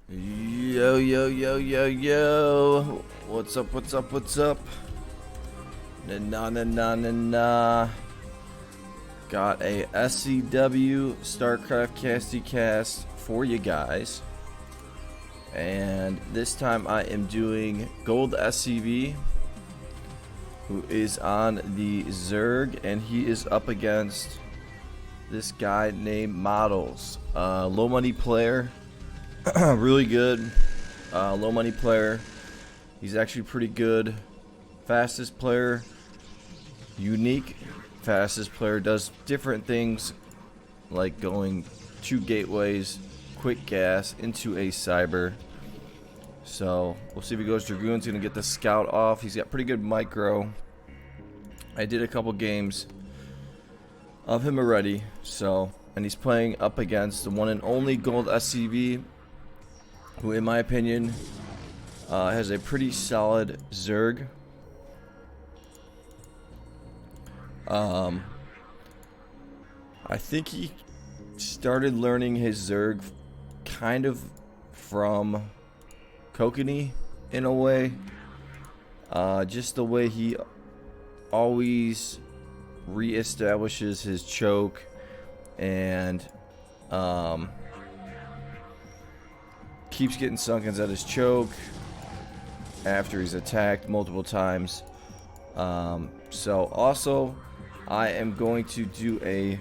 Yo, yo, yo, yo, yo. What's up, what's up, what's up? Nah, nah, nah, nah, nah. Got a SCW Starcraft Casty cast for you guys. And this time I am doing GOLDSCV, who is on the Zerg, and he is up against this guy named Models. Low money player. Really good. Low money player. He's actually pretty good. Fastest player. Unique fastest player. Does different things like going 2 gateways, quick gas into a cyber. So we'll see if he goes Dragoon's gonna get the scout off. He's got pretty good micro. I did a couple games of him already. So, and he's playing up against the one and only GOLDSCV, who in my opinion has a pretty solid Zerg. I think he started learning his Zerg kind of from Kokanee in a way. Just the way he always reestablishes his choke and keeps getting sunkens at his choke after he's attacked multiple times. So also I am going to do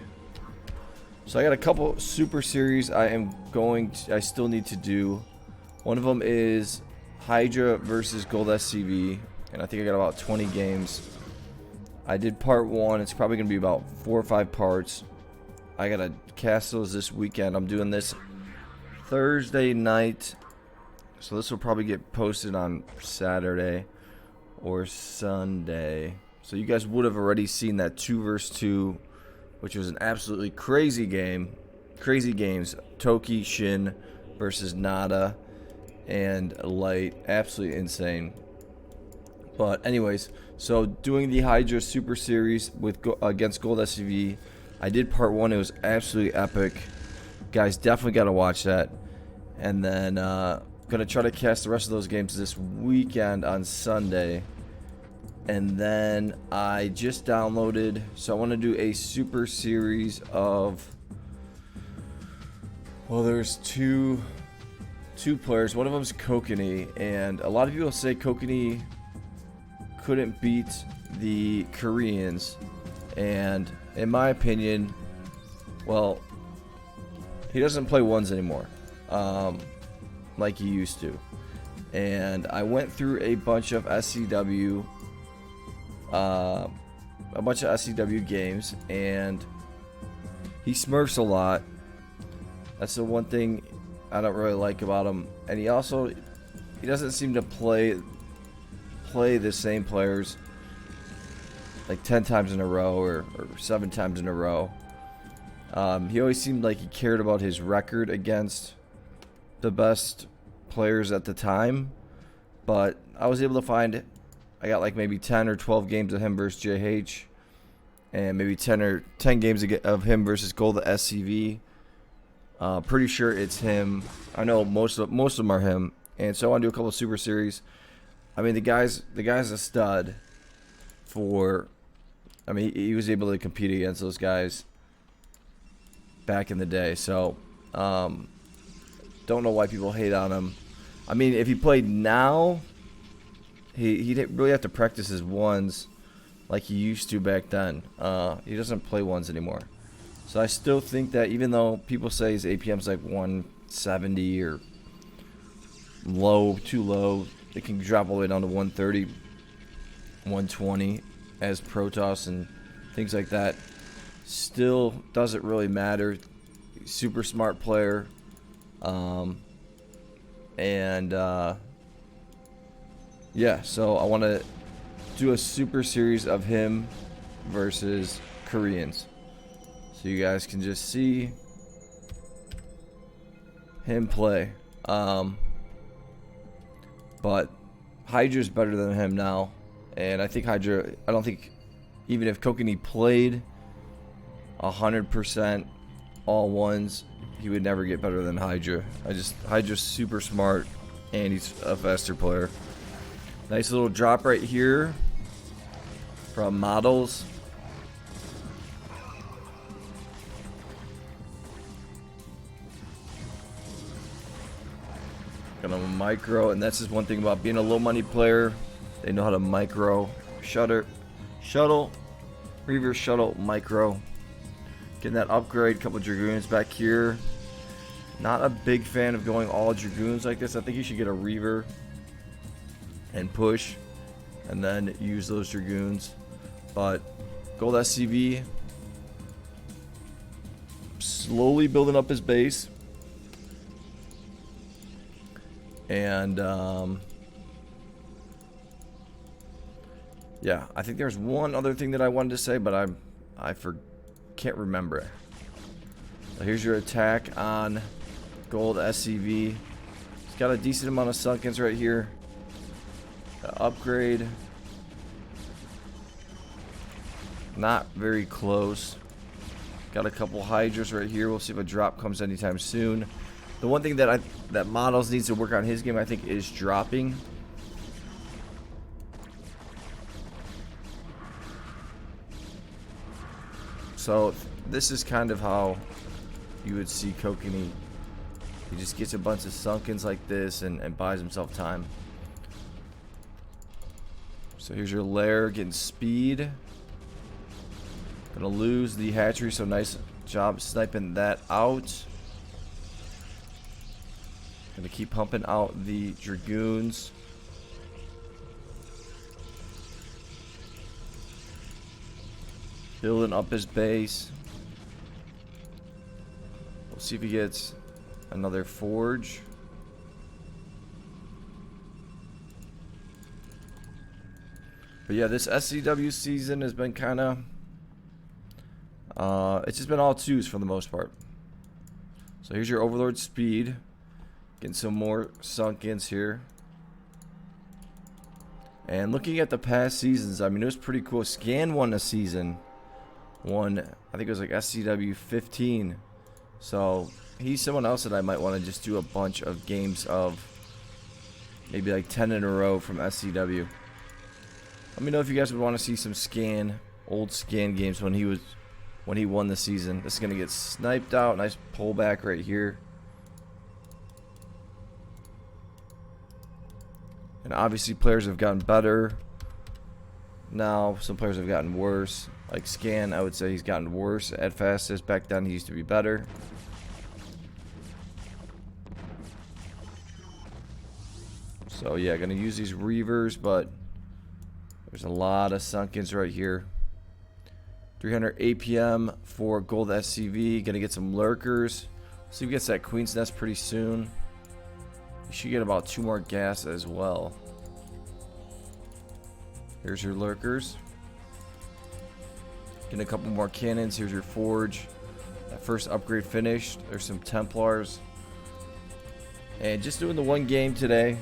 so I got a couple super series I still need to do. One of them is Hydra versus GOLDSCV, and I think I got about 20 games. I did part 1. It's probably gonna be about 4 or 5 parts. I gotta cast those this weekend. I'm doing this Thursday night, so this will probably get posted on Saturday or Sunday. So you guys would have already seen that 2 vs 2, which was an absolutely crazy game. Crazy games. Toki, Shin versus Nada and Light. Absolutely insane. But anyways, so doing the Hydra Super Series against GOLDSCV. I did part 1. It was absolutely epic. Guys, definitely got to watch that. And then gonna try to cast the rest of those games this weekend on Sunday. And then I just downloaded, so I want to do a super series of, well, there's two players. One of them is Kokanee, and a lot of people say Kokanee couldn't beat the Koreans, and in my opinion, well, he doesn't play ones anymore like he used to. And I went through a bunch of SCW games, and he smurfs a lot. That's the one thing I don't really like about him. And he doesn't seem to play the same players like 10 times in a row or 7 times in a row. He always seemed like he cared about his record against the best players at the time, but I was able to find, I got like maybe 10 or 12 games of him versus JH, and maybe 10 games of him versus GOLDSCV. Pretty sure it's him. I know most of them are him, and so I want to do a couple of super series. I mean, the guy's a stud. He was able to compete against those guys back in the day. So, don't know why people hate on him. I mean, if he played now, he'd really have to practice his ones like he used to back then. He doesn't play ones anymore. So I still think that even though people say his APM's like 170 or too low, it can drop all the way down to 130, 120 as Protoss and things like that. Still doesn't really matter. Super smart player. Yeah, so I want to do a super series of him versus Koreans, so you guys can just see him play. But Hydra's better than him now, and I think I don't think even if Kokanee played 100% all ones, he would never get better than Hydra. Hydra's super smart, and he's a faster player. Nice little drop right here from models. Gonna micro, and that's just one thing about being a low money player. They know how to micro, shuttle, reverse shuttle, micro. Getting that upgrade, couple Dragoons back here. Not a big fan of going all Dragoons like this. I think you should get a Reaver and push, and then use those Dragoons. But GOLDSCV slowly building up his base. And yeah, I think there's one other thing that I wanted to say, but can't remember it. So here's your attack on GOLDSCV. He's got a decent amount of sunkens right here. Upgrade. Not very close. Got a couple Hydras right here. We'll see if a drop comes anytime soon. The one thing that Models needs to work on his game, I think, is dropping. So this is kind of how you would see Kokanee. He just gets a bunch of sunkens like this and buys himself time. So here's your lair, getting speed. Gonna lose the hatchery, so nice job sniping that out. Gonna keep pumping out the Dragoons. Building up his base. We'll see if he gets another forge. But yeah, this SCW season has been kind of it's just been all twos for the most part. So here's your Overlord speed. Getting some more sunkens here. And looking at the past seasons, I mean, it was pretty cool. Scan won a season. Won, I think it was like SCW 15. So he's someone else that I might want to just do a bunch of games of. Maybe like 10 in a row from SCW. Let me know if you guys would want to see some old scan games when he won the season. This is gonna get sniped out. Nice pullback right here. And obviously players have gotten better. Now some players have gotten worse. Like Scan, I would say he's gotten worse at fastest. Back then he used to be better. So yeah, gonna use these Reavers, but there's a lot of sunkens right here. 300 APM for GOLDSCV. Gonna get some lurkers. See if he gets that Queen's Nest pretty soon. You should get about 2 more gas as well. Here's your lurkers. Getting a couple more cannons. Here's your forge. That first upgrade finished. There's some Templars. And just doing the one game today.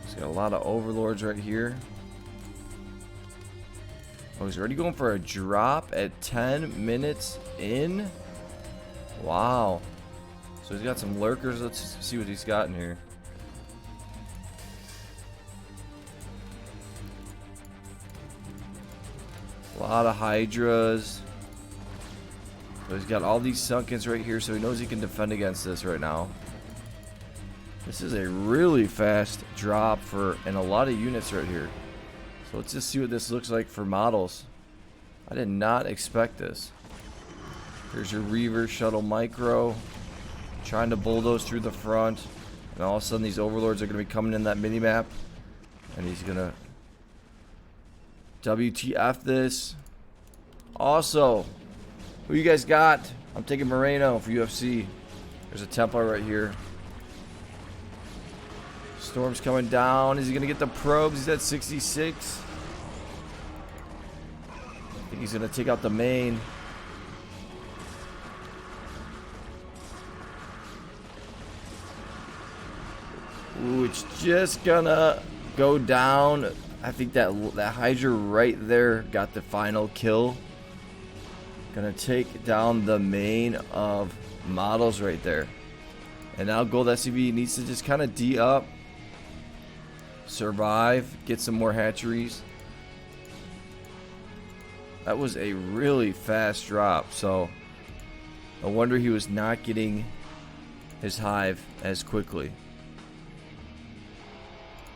He's got a lot of Overlords right here. Oh, he's already going for a drop at 10 minutes in. Wow. So he's got some lurkers. Let's see what he's got in here. A lot of Hydras. So he's got all these sunkens right here, so he knows he can defend against this right now. This is a really fast drop and a lot of units right here. So let's just see what this looks like for models. I did not expect this. Here's your Reaver Shuttle Micro. Trying to bulldoze through the front. And all of a sudden these Overlords are going to be coming in that mini-map. And he's going to WTF this. Also, who you guys got? I'm taking Moreno for UFC. There's a Templar right here. Storm's coming down. Is he going to get the probes? He's at 66. I think he's going to take out the main. Ooh, it's just gonna go down. I think that Hydra right there got the final kill. Gonna take down the main of models right there. And now GOLDSCV needs to just kind of D up, survive, get some more hatcheries. That was a really fast drop, so no wonder he was not getting his hive as quickly.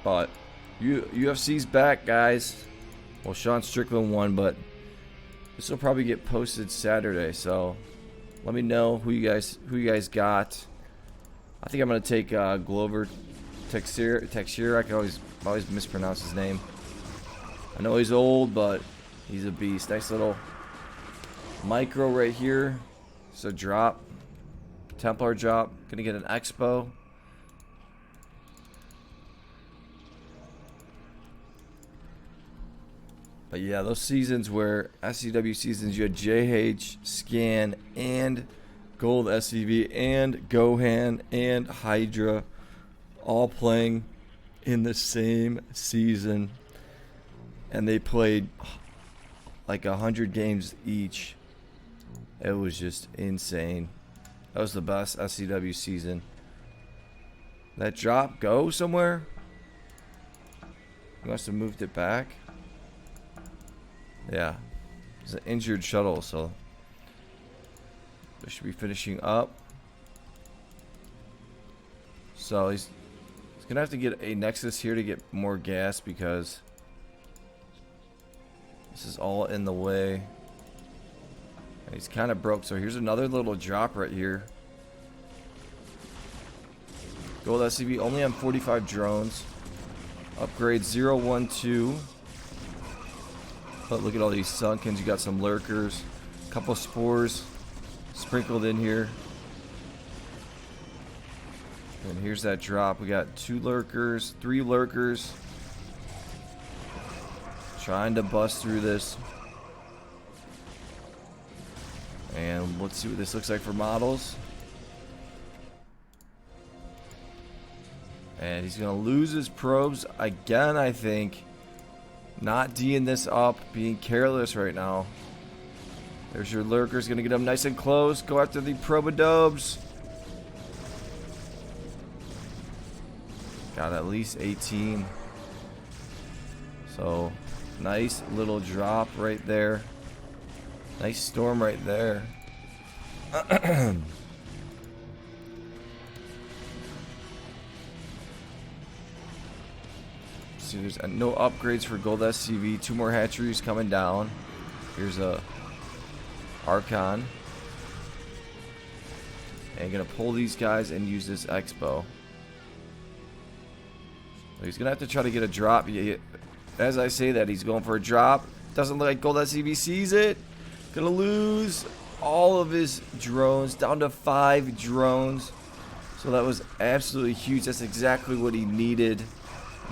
But UFC's back, guys. Well, Sean Strickland won, but this will probably get posted Saturday, so let me know who you guys got. I think I'm gonna take Glover Texir. I can always mispronounce his name. I know he's old, but he's a beast. Nice little micro right here. It's a drop, Templar drop. Gonna get an Expo. But yeah, those seasons where SCW seasons, you had JH, Scan, and GOLDSCV, and Gohan, and Hydra all playing in the same season. And they played like 100 games each. It was just insane. That was the best SCW season. That drop go somewhere? He must have moved it back. Yeah, it's an injured shuttle, so they should be finishing up. So he's gonna have to get a Nexus here to get more gas because this is all in the way. And he's kind of broke. So here's another little drop right here. GOLDSCV only on 45 drones. Upgrade 012. But look at all these Sunkens. You got some lurkers, a couple spores sprinkled in here. And here's that drop. We got 2 lurkers, 3 lurkers. Trying to bust through this. And let's see what this looks like for models. And he's going to lose his probes again, I think. Not D'ing this up, being careless right now. There's your lurkers, gonna get him nice and close. Go after the probodobes. Got at least 18. So, nice little drop right there. Nice storm right there. See, there's no upgrades for GOLDSCV. 2 more hatcheries coming down. Here's a Archon. And gonna pull these guys and use this Expo. So he's gonna have to try to get a drop. As I say that, he's going for a drop. Doesn't look like GOLDSCV sees it. Gonna lose all of his drones, down to 5 drones. So that was absolutely huge. That's exactly what he needed.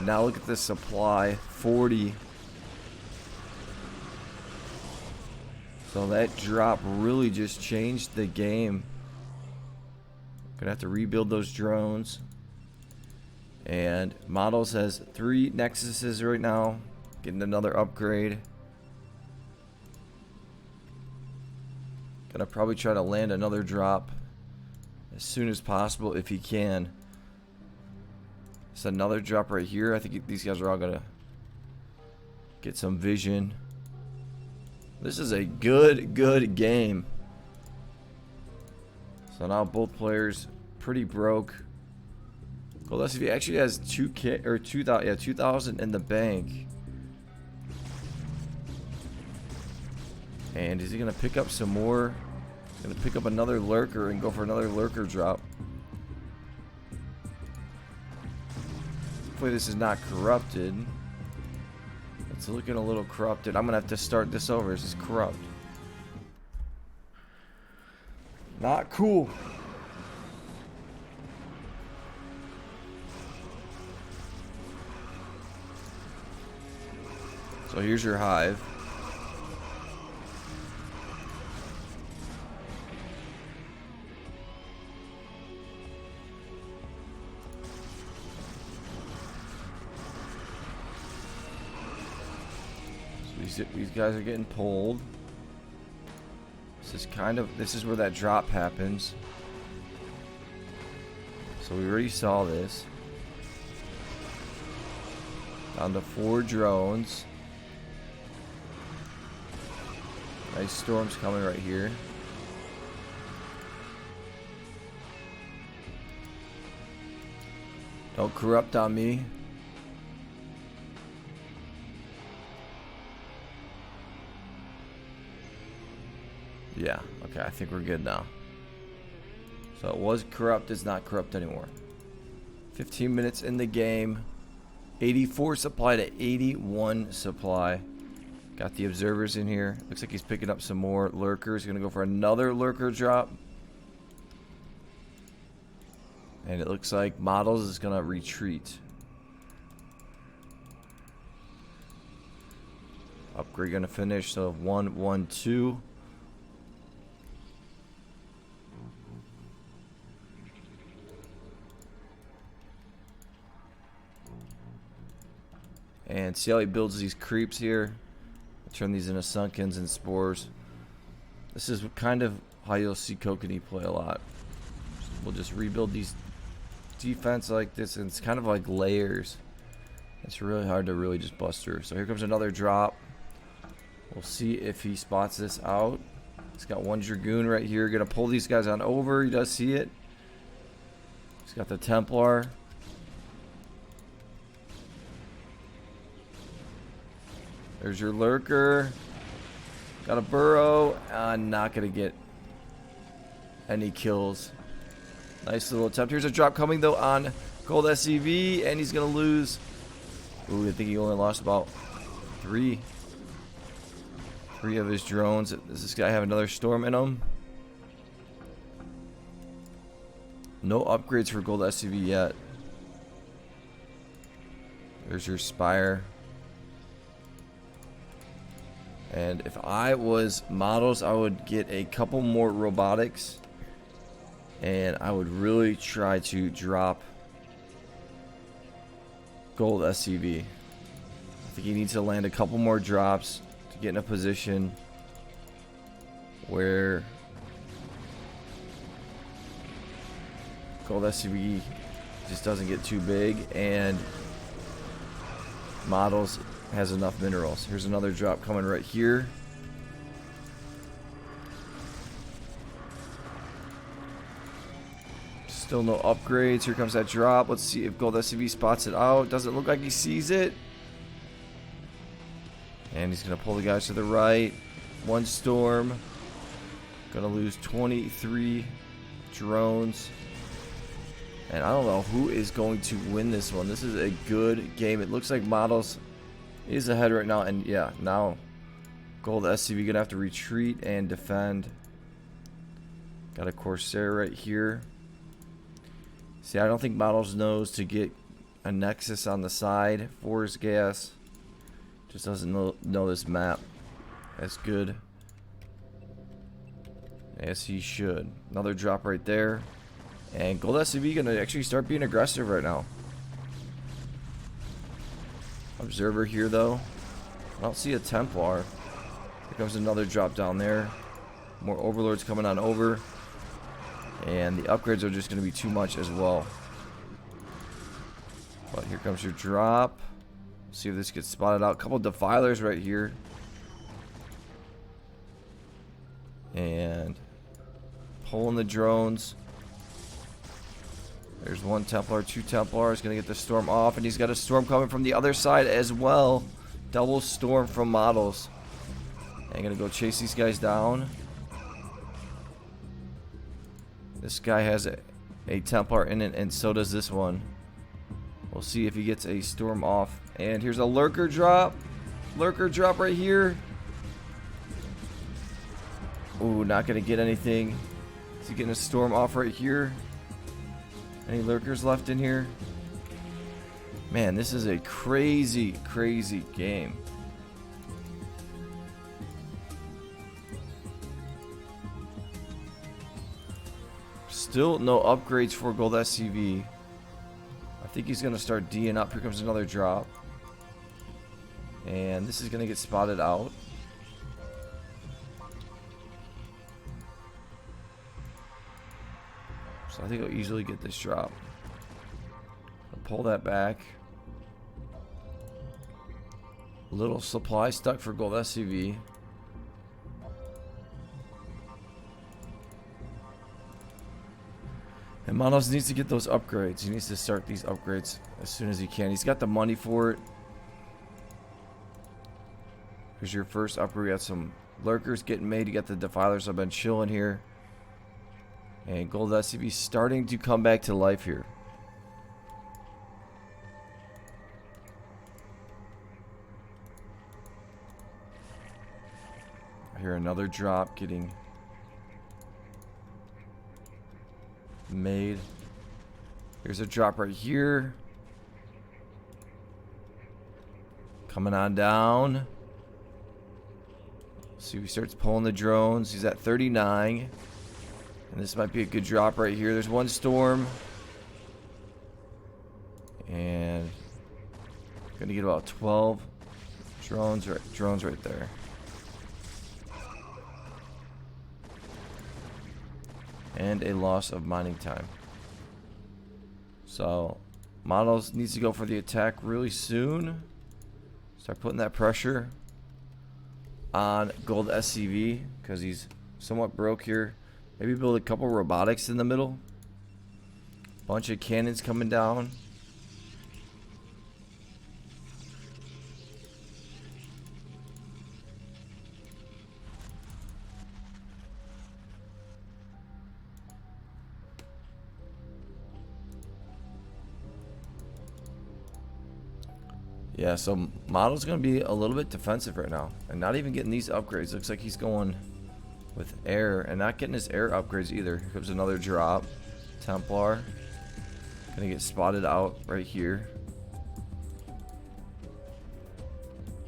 Now look at the supply, 40. So that drop really just changed the game. Gonna have to rebuild those drones. And Models has 3 Nexuses right now. Getting another upgrade. Gonna probably try to land another drop as soon as possible if he can. It's another drop right here. I think these guys are all gonna get some vision. This is a good game. So now both players pretty broke. GOLDSCV actually has 2K or 2,000, yeah, 2,000 in the bank. And is he gonna pick up some more? He's gonna pick up another lurker and go for another lurker drop. Hopefully this is not corrupted. It's looking a little corrupted. I'm gonna have to start this over. This is corrupt. Not cool. So here's your hive. So these guys are getting pulled. This is where that drop happens. So we already saw this. Down to 4 drones. Nice storms coming right here. Don't corrupt on me. Yeah, okay, I think we're good now. So it was corrupt, it's not corrupt anymore. 15 minutes in the game. 84 supply to 81 supply. Got the observers in here. Looks like he's picking up some more lurkers. Gonna go for another lurker drop. And it looks like models is gonna retreat. Upgrade gonna finish, so 1, 1, 2. And see how he builds these creeps here. Turn these into sunkens and spores. This is kind of how you'll see Kokanee play a lot. We'll just rebuild these defense like this, and it's kind of like layers. It's really hard to really just bust through. So here comes another drop. We'll see if he spots this out. He's got 1 Dragoon right here. Gonna pull these guys on over. He does see it. He's got the Templar. There's your lurker. Got a burrow. Not gonna get any kills. Nice little attempt. Here's a drop coming though on GOLDSCV, and he's gonna lose. Ooh, I think he only lost about 3 of his drones. Does this guy have another storm in him? No upgrades for GOLDSCV yet. There's your Spire. And if I was models, I would get a couple more robotics. And I would really try to drop GOLDSCV. I think he needs to land a couple more drops to get in a position where GOLDSCV just doesn't get too big and models has enough minerals. Here's another drop coming right here. Still no upgrades. Here comes that drop. Let's see if GOLDSCV spots it out. Doesn't look like he sees it. And he's going to pull the guys to the right. 1 storm. Going to lose 23 drones. And I don't know who is going to win this one. This is a good game. It looks like models is ahead right now, and yeah, now GOLDSCV gonna have to retreat and defend. Got a Corsair right here. See, I don't think models knows to get a Nexus on the side for his gas. Just doesn't know this map as good as he should. Another drop right there, and GOLDSCV gonna actually start being aggressive right now. Observer here though. I don't see a Templar. Here comes another drop down there. More Overlords coming on over. And the upgrades are just going to be too much as well. But here comes your drop. See if this gets spotted out. A couple Defilers right here. And pulling the drones. There's 1 Templar, 2 Templars. Gonna get the storm off, and he's got a storm coming from the other side as well. Double storm from models. And gonna go chase these guys down. This guy has a Templar in it, and so does this one. We'll see if he gets a storm off. And here's a lurker drop. Lurker drop right here. Ooh, not gonna get anything. Is he getting a storm off right here? Any lurkers left in here? Man, this is a crazy, crazy game. Still no upgrades for GOLDSCV. I think he's going to start D'ing up. Here comes another drop. And this is going to get spotted out. So I think I'll easily get this drop. I'll pull that back. Little supply stuck for gold SCV. And Manos needs to get those upgrades. He needs to start these upgrades as soon as he can. He's got the money for it. Here's your first upgrade. We got some lurkers getting made. You got the defilers. I've been chilling here. And gold SCV starting to come back to life here. I hear another drop getting made. Here's a drop right here. Coming on down. See, he starts pulling the drones. He's at 39. And this might be a good drop right here. There's one storm. And gonna get about 12 drones right there. And a loss of mining time. So Models needs to go for the attack really soon. Start putting that pressure on gold SCV because he's somewhat broke here. Maybe build a couple robotics in the middle. Bunch of cannons coming down. Yeah, so Model's going to be a little bit defensive right now. And not even getting these upgrades. Looks like he's going with air. And not getting his air upgrades either. Here comes another drop. Templar. Going to get spotted out right here.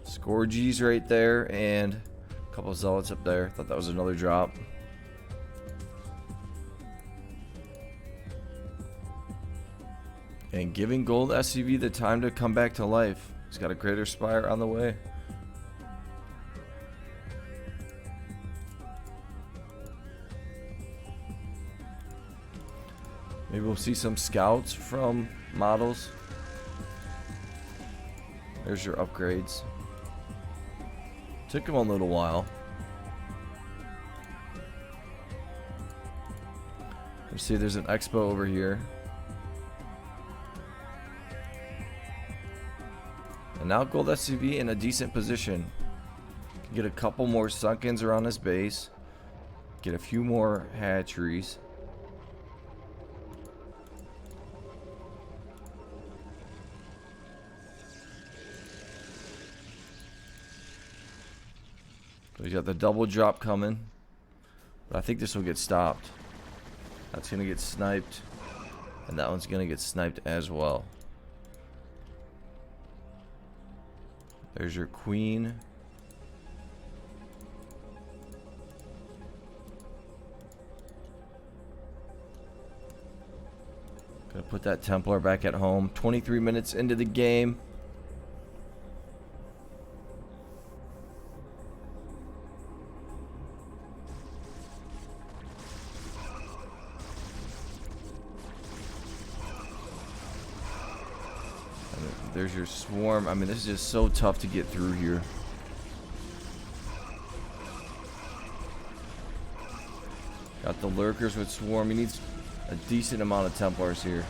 Scourgies right there. And a couple of zealots up there. Thought that was another drop. And giving gold SCV the time to come back to life. He's got a greater spire on the way. Maybe we'll see some scouts from Models. There's your upgrades. Took him a little while. Let's see, there's an expo over here. And now gold SCV in a decent position. Get a couple more sunkens around his base. Get a few more hatcheries. So he's got the double drop coming. But I think this will get stopped. That's going to get sniped. And that one's going to get sniped as well. There's your queen. Gonna put that Templar back at home. 23 minutes into the game. There's your swarm. I mean, this is just so tough to get through here. Got the lurkers with swarm. He needs a decent amount of Templars here.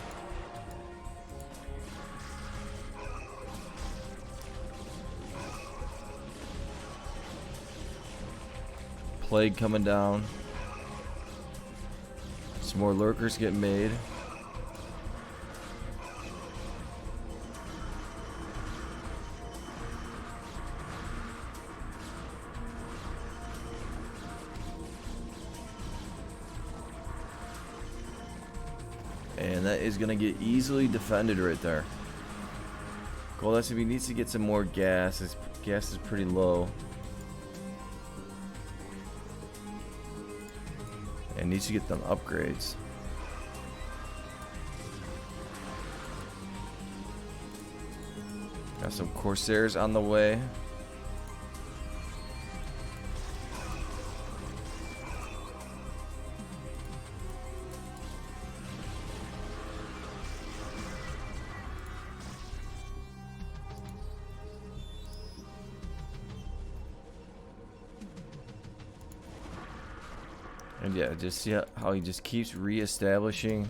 Plague coming down. Some more lurkers get made. And that is going to get easily defended right there. Gold SCV needs to get some more gas. His gas is pretty low. And needs to get them upgrades. Got some Corsairs on the way. And yeah, just see how he just keeps re-establishing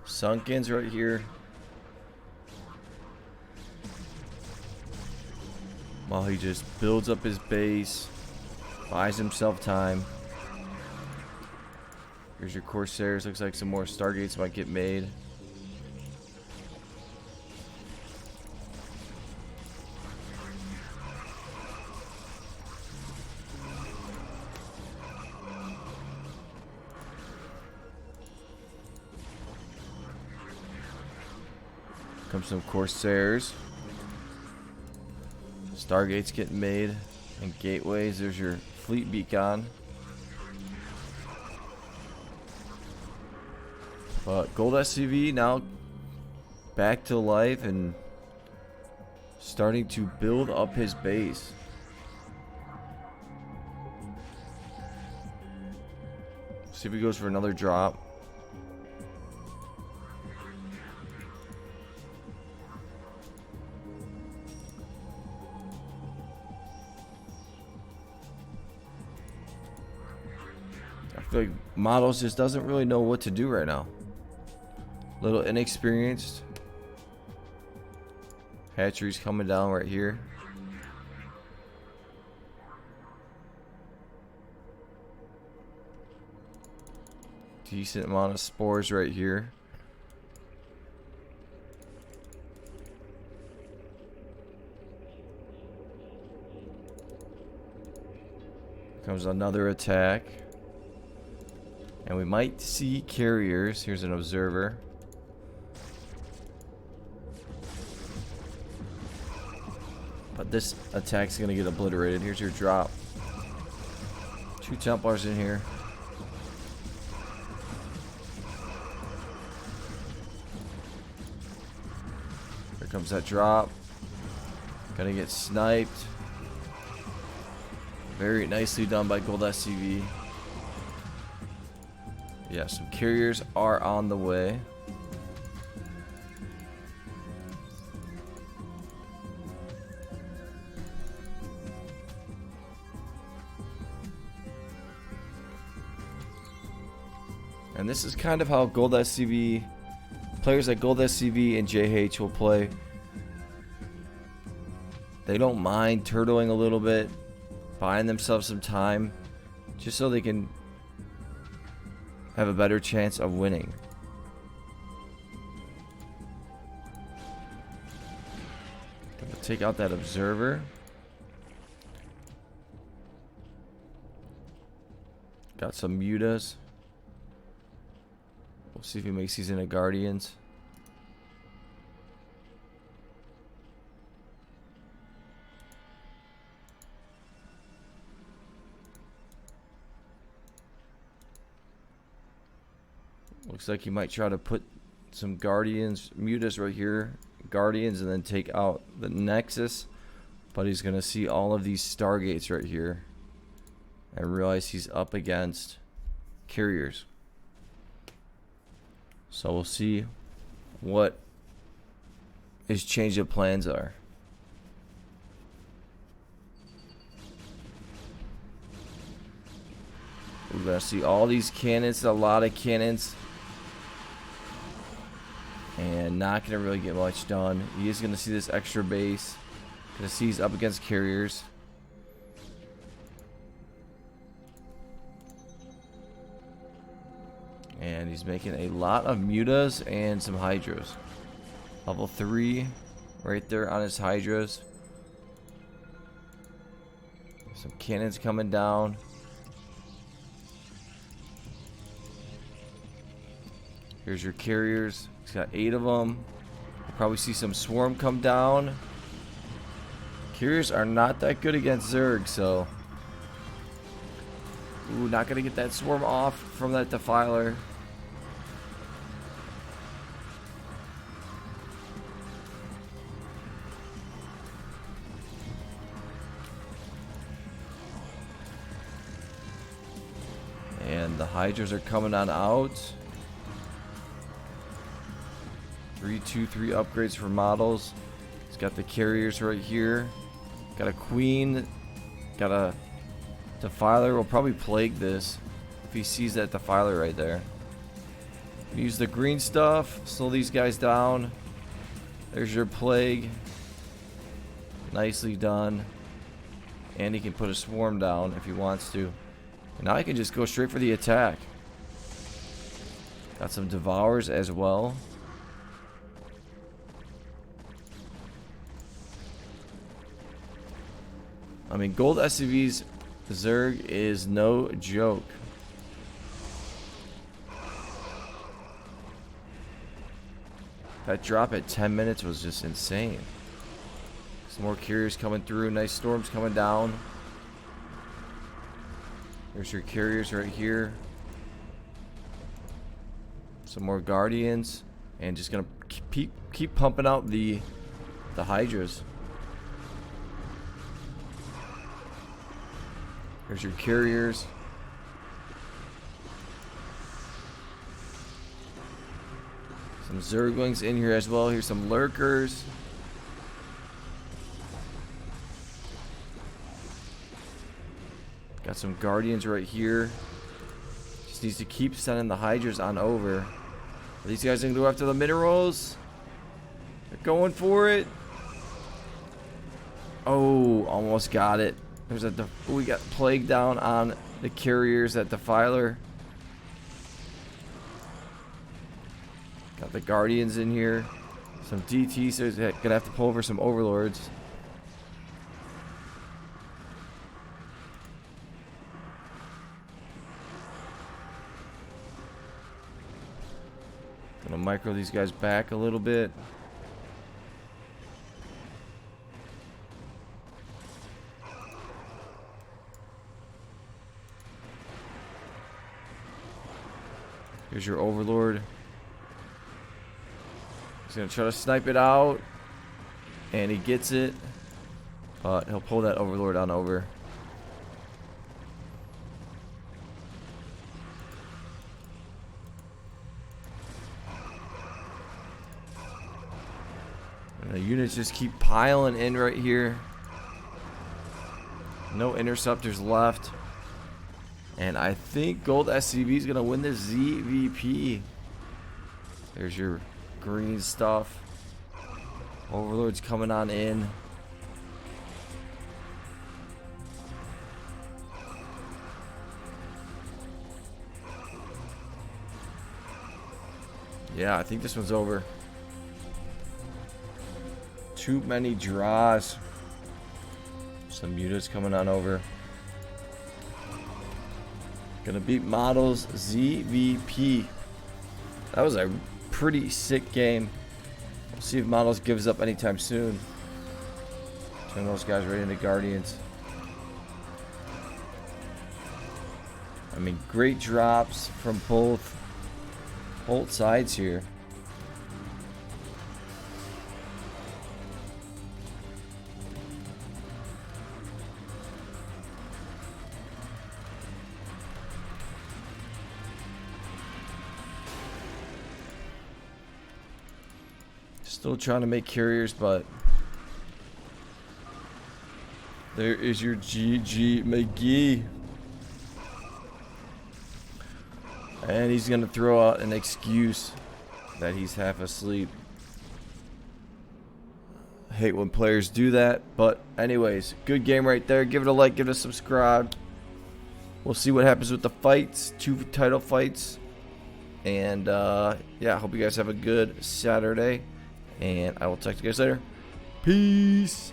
Sunkens right here. While he just builds up his base, buys himself time. Here's your Corsairs. Looks like some more Stargates might get made. Comes some Corsairs. Stargates getting made. And gateways. There's your fleet beacon. But GOLDSCV now back to life and starting to build up his base. See if he goes for another drop. I feel like Models just doesn't really know what to do right now. Little inexperienced. Hatcheries coming down right here. Decent amount of spores right here. Comes another attack. And we might see carriers. Here's an observer. But this attack's gonna get obliterated. Here's your drop. 2 Templars in here. Here comes that drop. Gonna get sniped. Very nicely done by GOLDSCV. Yeah, some carriers are on the way. And this is kind of how GOLDSCV, players like GOLDSCV and JH will play. They don't mind turtling a little bit, buying themselves some time, just so they can have a better chance of winning. Gonna take out that observer. Got some mutas. We'll see if he makes these into guardians. Looks like he might try to put some guardians, mutas right here, guardians, and then take out the nexus. But he's gonna see all of these stargates right here and realize he's up against carriers. So we'll see what his change of plans are. We're gonna see all these cannons, a lot of cannons. And not gonna really get much done. He is gonna see this extra base. Gonna see he's up against carriers. And he's making a lot of mutas and some hydras. Level 3 right there on his hydras. Some cannons coming down. Here's your carriers. He's got 8 of them. We'll probably see some swarm come down. Carriers are not that good against Zerg, so. Ooh, not gonna get that swarm off from that defiler. And the hydras are coming on out. 3/2/3 upgrades for models. He's got the carriers right here. Got a queen. Got a defiler. Will probably plague this. he sees that defiler right there. Use the green stuff, slow these guys down. There's your plague. Nicely done. And he can put a swarm down if he wants to. And now he can just go straight for the attack. Got some devours as well. I mean, gold SCV's Zerg is no joke. That drop at 10 minutes was just insane. Some more carriers coming through. Nice storms coming down. There's your carriers right here. Some more guardians. And just gonna keep pumping out the hydras. There's your carriers. Some Zerglings in here as well. Here's some lurkers. Got some guardians right here. Just needs to keep sending the hydras on over. Are these guys gonna go after the minerals? They're going for it. Oh, almost got it. There's we got plague down on the carriers at defiler. Got the guardians in here. Some DT, so he's gonna have to pull over some overlords. Gonna micro these guys back a little bit. Here's your overlord. He's gonna try to snipe it out, and he gets it, but he'll pull that overlord on over. And the units just keep piling in right here. No interceptors left. And I think Gold SCV is going to win this ZVP. There's your green stuff. Overlord's coming on in. Yeah, I think this one's over. Too many draws. Some units coming on over. Gonna beat Models ZVP. That was a pretty sick game. We'll see if Models gives up anytime soon. Turn those guys right into Guardians. I mean, great drops from both sides here. Still trying to make carriers, but there is your GEEGEE. And he's going to throw out an excuse that he's half asleep. I hate when players do that, but anyways, good game right there. Give it a like, give it a subscribe. We'll see what happens with the fights, 2 title fights. And yeah, hope you guys have a good Saturday. And I will talk to you guys later. Peace.